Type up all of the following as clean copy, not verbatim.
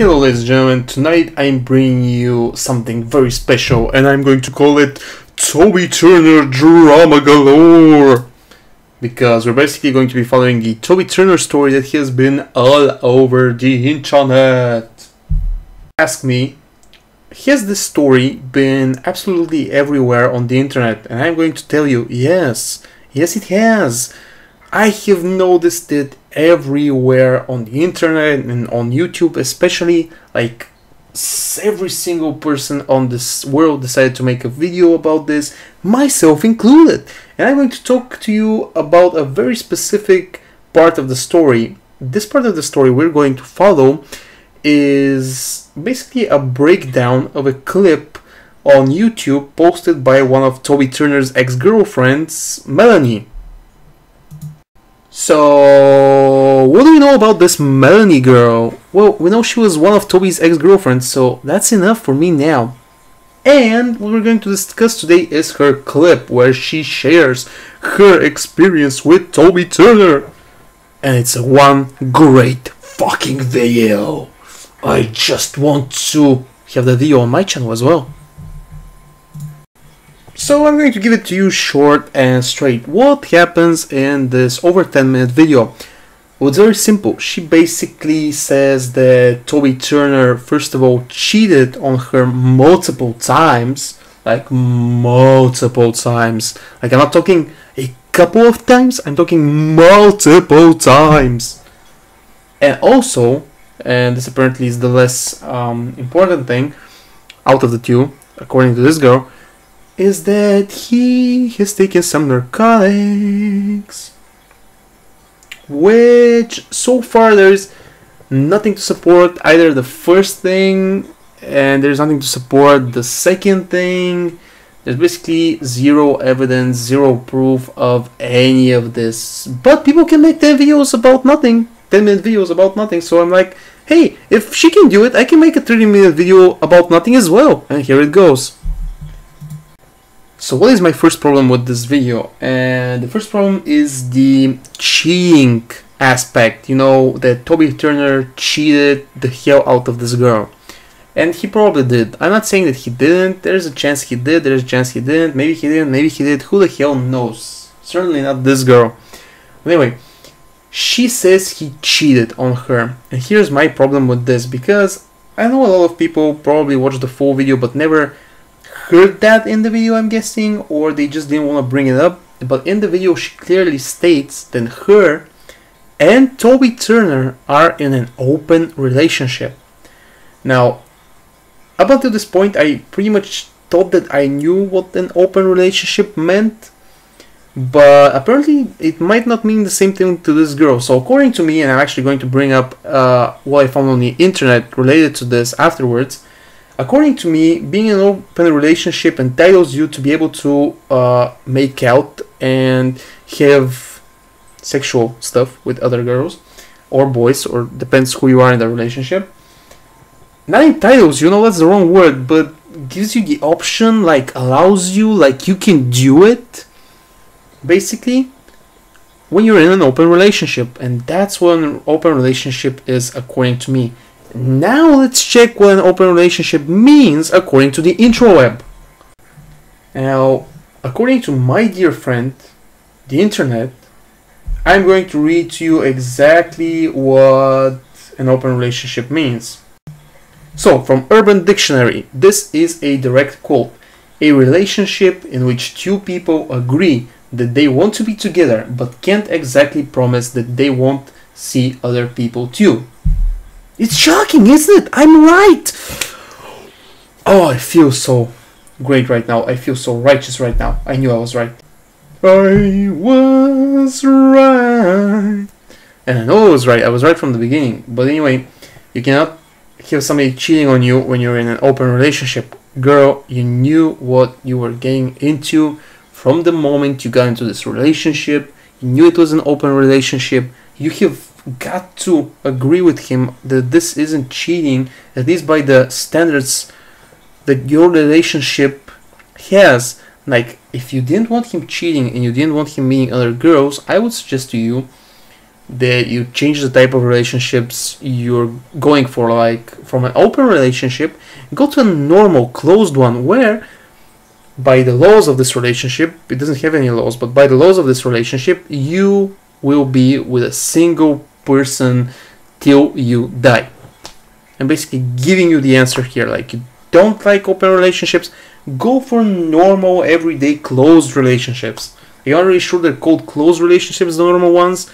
Hello ladies and gentlemen, tonight I'm bringing you something very special and I'm going to call it Toby Turner Drama Galore, because we're basically going to be following the Toby Turner story that has been all over the internet. Ask me, has this story been absolutely everywhere on the internet? And I'm going to tell you, yes it has. I have noticed it everywhere on the internet and on YouTube, especially. Like every single person on this world decided to make a video about this, myself included. And I'm going to talk to you about a very specific part of the story. This part of the story we're going to follow is basically a breakdown of a clip on YouTube posted by one of Toby Turner's ex-girlfriends, Melanie. So, what do we know about this Melanie girl? Well, we know she was one of Toby's ex-girlfriends, so that's enough for me now. And what we're going to discuss today is her clip where she shares her experience with Toby Turner. And it's a one great fucking video. I just want to have the video on my channel as well. So I'm going to give it to you short and straight. What happens in this over 10-minute video? Well, it's very simple. She basically says that Toby Turner, first of all, cheated on her multiple times. Like multiple times. Like, I'm not talking a couple of times, I'm talking multiple times. And also, and this apparently is the less important thing out of the two, according to this girl, is that he has taken some narcotics, which so far there's nothing to support either the first thing, and there's nothing to support the second thing. There's basically zero evidence, zero proof of any of this, but people can make 10 videos about nothing, 10-minute videos about nothing. So I'm like, hey, if she can do it, I can make a 30-minute video about nothing as well, and here it goes. So what is my first problem with this video? And the first problem is the cheating aspect. You know, that Toby Turner cheated the hell out of this girl. And he probably did. I'm not saying that he didn't. There's a chance he did, there's a chance he didn't. Maybe he didn't, maybe he did. Who the hell knows? Certainly not this girl. But anyway, she says he cheated on her. And here's my problem with this, because I know a lot of people probably watched the full video but never heard that in the video, I'm guessing, or they just didn't want to bring it up. But in the video she clearly states that her and Toby Turner are in an open relationship. Now, up until this point I pretty much thought that I knew what an open relationship meant, but apparently it might not mean the same thing to this girl. So according to me, and I'm actually going to bring up what I found on the internet related to this afterwards, according to me, being in an open relationship entitles you to be able to make out and have sexual stuff with other girls or boys, or depends who you are in the relationship. Not entitles you, no, that's the wrong word, but gives you the option, like allows you, like you can do it, basically, when you're in an open relationship. And that's what an open relationship is, according to me. Now let's check what an open relationship means according to the intraweb. Now, according to my dear friend, the internet, I'm going to read to you exactly what an open relationship means. So, from Urban Dictionary, this is a direct quote. A relationship in which two people agree that they want to be together but can't exactly promise that they won't see other people too. It's shocking, isn't it? I'm right! Oh, I feel so great right now. I feel so righteous right now. I knew I was right. I was right. And I know I was right. I was right from the beginning. But anyway, you cannot have somebody cheating on you when you're in an open relationship. Girl, you knew what you were getting into from the moment you got into this relationship. You knew it was an open relationship. You have got to agree with him that this isn't cheating, at least by the standards that your relationship has. Like, if you didn't want him cheating and you didn't want him meeting other girls, I would suggest to you that you change the type of relationships you're going for. Like from an open relationship, go to a normal closed one where by the laws of this relationship, it doesn't have any laws, but by the laws of this relationship, you will be with a single person till you die. I'm basically giving you the answer here. Like, you don't like open relationships, go for normal, everyday, closed relationships. I'm not really sure they're called closed relationships, the normal ones,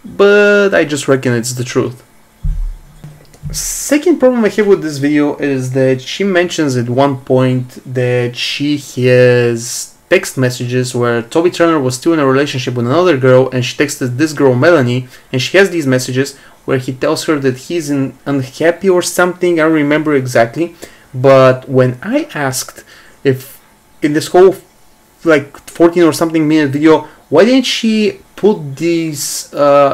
but I just reckon it's the truth. Second problem I have with this video is that she mentions at one point that she has text messages where Toby Turner was still in a relationship with another girl, and she texted this girl Melanie, and she has these messages where he tells her that he's unhappy or something. I don't remember exactly, but when I asked if in this whole like 14 or something minute video, why didn't she put these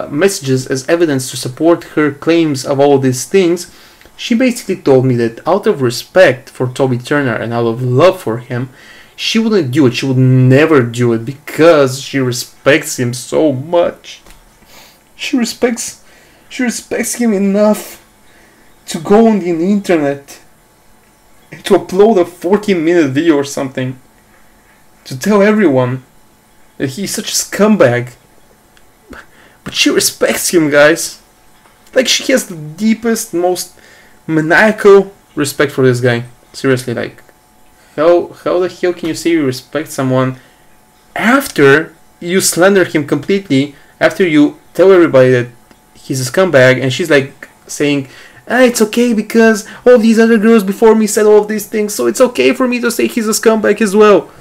messages as evidence to support her claims of all these things, she basically told me that out of respect for Toby Turner and out of love for him, she wouldn't do it. She would never do it because she respects him so much. She respects him enough to go on the internet and to upload a 14-minute video or something to tell everyone that he's such a scumbag. But she respects him, guys. Like, she has the deepest, most maniacal respect for this guy. Seriously, like, how the hell can you say you respect someone after you slander him completely, after you tell everybody that he's a scumbag, and she's like saying, it's okay because all these other girls before me said all of these things, so it's okay for me to say he's a scumbag as well.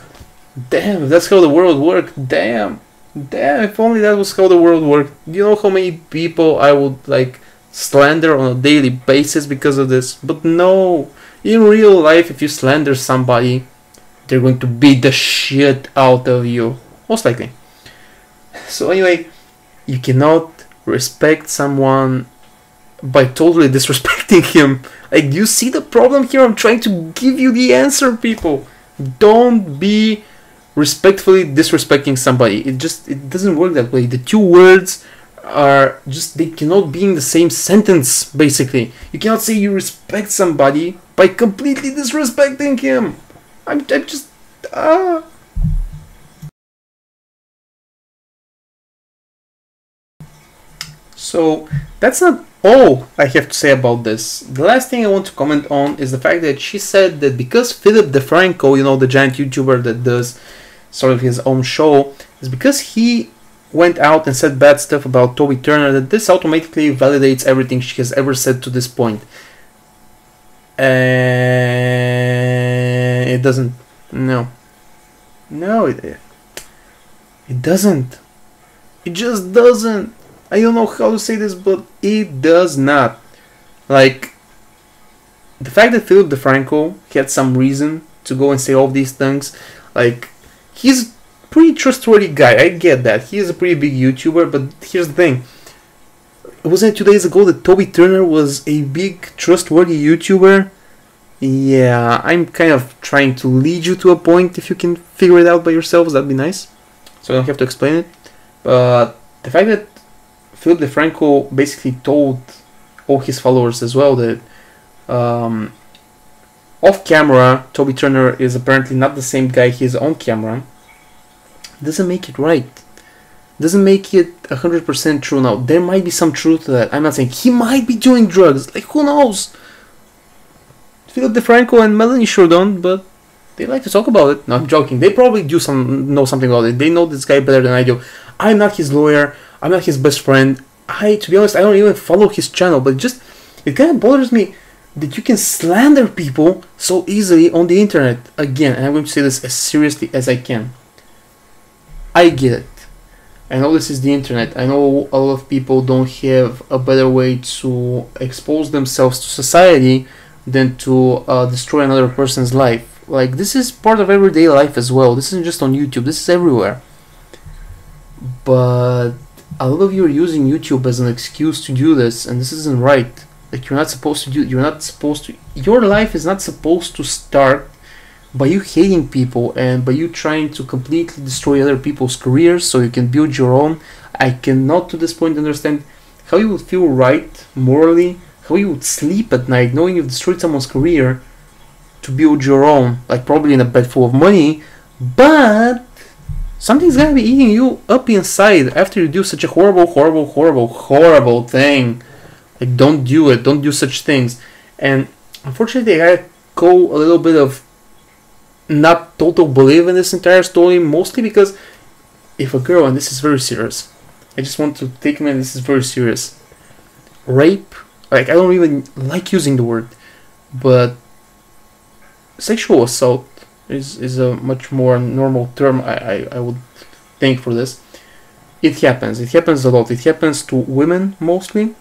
Damn, that's how the world worked. Damn, if only that was how the world worked. Do you know how many people I would like slander on a daily basis because of this? But no, in real life, if you slander somebody, they're going to beat the shit out of you, most likely. So anyway, you cannot respect someone by totally disrespecting him. Like, do you see the problem here? I'm trying to give you the answer, people. Don't be respectfully disrespecting somebody. It doesn't work that way. The two words are just, they cannot be in the same sentence, basically. You cannot say you respect somebody by completely disrespecting him. I'm just So that's not all I have to say about this. The last thing I want to comment on is the fact that she said that because Philip DeFranco, you know, the giant YouTuber that does sort of his own show, is because he went out and said bad stuff about Toby Turner, that this automatically validates everything she has ever said to this point. It doesn't. No, it doesn't. It just doesn't. I don't know how to say this, but it does not. Like, the fact that Philip DeFranco had some reason to go and say all these things, like, he's a pretty trustworthy guy, I get that. He is a pretty big YouTuber, but here's the thing. Wasn't it 2 days ago that Toby Turner was a big, trustworthy YouTuber? Yeah, I'm kind of trying to lead you to a point. If you can figure it out by yourselves, that'd be nice. So I don't have to explain it. But the fact that Philip DeFranco basically told all his followers as well that off camera, Toby Turner is apparently not the same guy he is on camera, doesn't make it right. Doesn't make it 100% true. Now, there might be some truth to that. I'm not saying he might be doing drugs. Like, who knows? Philip DeFranco and Melanie sure don't, but they like to talk about it. No, I'm joking. They probably do know something about it. They know this guy better than I do. I'm not his lawyer. I'm not his best friend. To be honest, I don't even follow his channel, but it kind of bothers me that you can slander people so easily on the internet. Again, and I'm going to say this as seriously as I can. I get it. I know this is the internet. I know a lot of people don't have a better way to expose themselves to society than to destroy another person's life. Like, this is part of everyday life as well. This isn't just on YouTube. This is everywhere. But a lot of you are using YouTube as an excuse to do this, and this isn't right. Like, you're not supposed to do. You're not supposed to. Your life is not supposed to start by you hating people and by you trying to completely destroy other people's careers so you can build your own. I cannot to this point understand how you would feel right morally, how you would sleep at night knowing you've destroyed someone's career to build your own, like probably in a bed full of money, but something's gonna be eating you up inside after you do such a horrible thing. Like, don't do it, don't do such things. And unfortunately, I go a little bit of not total believe in this entire story, mostly because if a girl, and this is very serious, I just want to take a minute, this is very serious. Rape, like, I don't even like using the word, but sexual assault is a much more normal term I would think for this. It happens a lot. It happens to women mostly,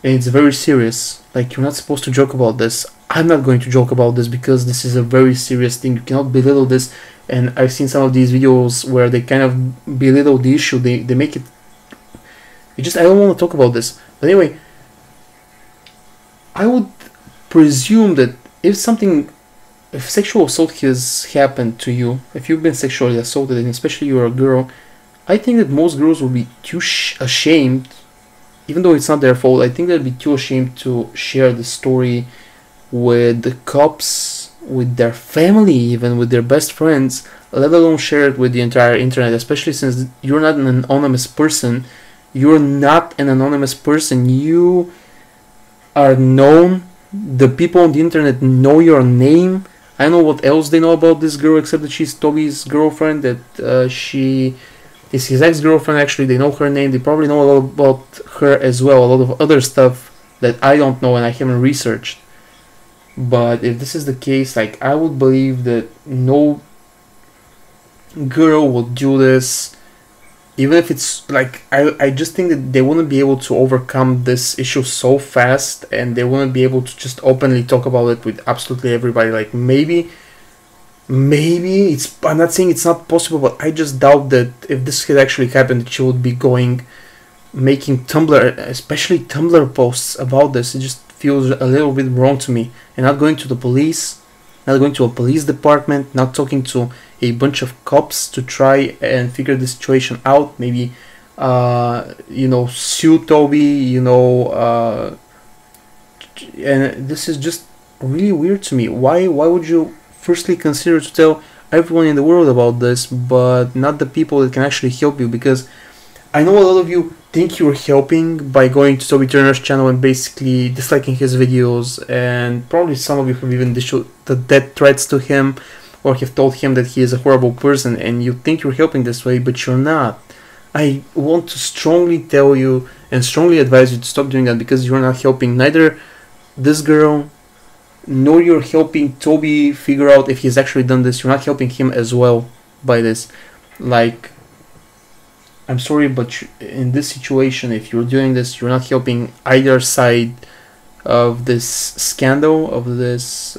and it's very serious. Like, you're not supposed to joke about this. I'm not going to joke about this because this is a very serious thing. You cannot belittle this, and I've seen some of these videos where they kind of belittle the issue. They make it I don't want to talk about this. But anyway, I would presume that if sexual assault has happened to you, if you've been sexually assaulted, and especially you're a girl, I think that most girls will be too ashamed, even though it's not their fault. I think they'd be too ashamed to share the story with the cops, with their family, even with their best friends, let alone share it with the entire internet, especially since you're not an anonymous person. You're not an anonymous person. You are known. The people on the internet know your name. I don't know what else they know about this girl except that she's Toby's girlfriend, that she is his ex-girlfriend. Actually, they know her name. They probably know a lot about her as well, a lot of other stuff that I don't know and I haven't researched. But if this is the case, like, I would believe that no girl would do this, even if it's like, I just think that they wouldn't be able to overcome this issue so fast, and they wouldn't be able to just openly talk about it with absolutely everybody. Like, maybe it's, I'm not saying it's not possible, but I just doubt that if this had actually happened, she would be making Tumblr, especially Tumblr posts about this. It just feels a little bit wrong to me. And not going to the police, not going to a police department, not talking to a bunch of cops to try and figure the situation out. Maybe, sue Toby, and this is just really weird to me. Why would you firstly consider to tell everyone in the world about this, but not the people that can actually help you? Because I know a lot of you think you're helping by going to Toby Turner's channel and basically disliking his videos, and probably some of you have even issued the death threats to him or have told him that he is a horrible person, and you think you're helping this way, but you're not. I want to strongly tell you and strongly advise you to stop doing that, because you're not helping neither this girl, nor you're helping Toby figure out if he's actually done this. You're not helping him as well by this. Like, I'm sorry, but in this situation, if you're doing this, you're not helping either side of this scandal, of this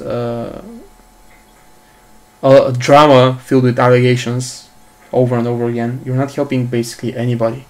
drama filled with allegations over and over again. You're not helping basically anybody.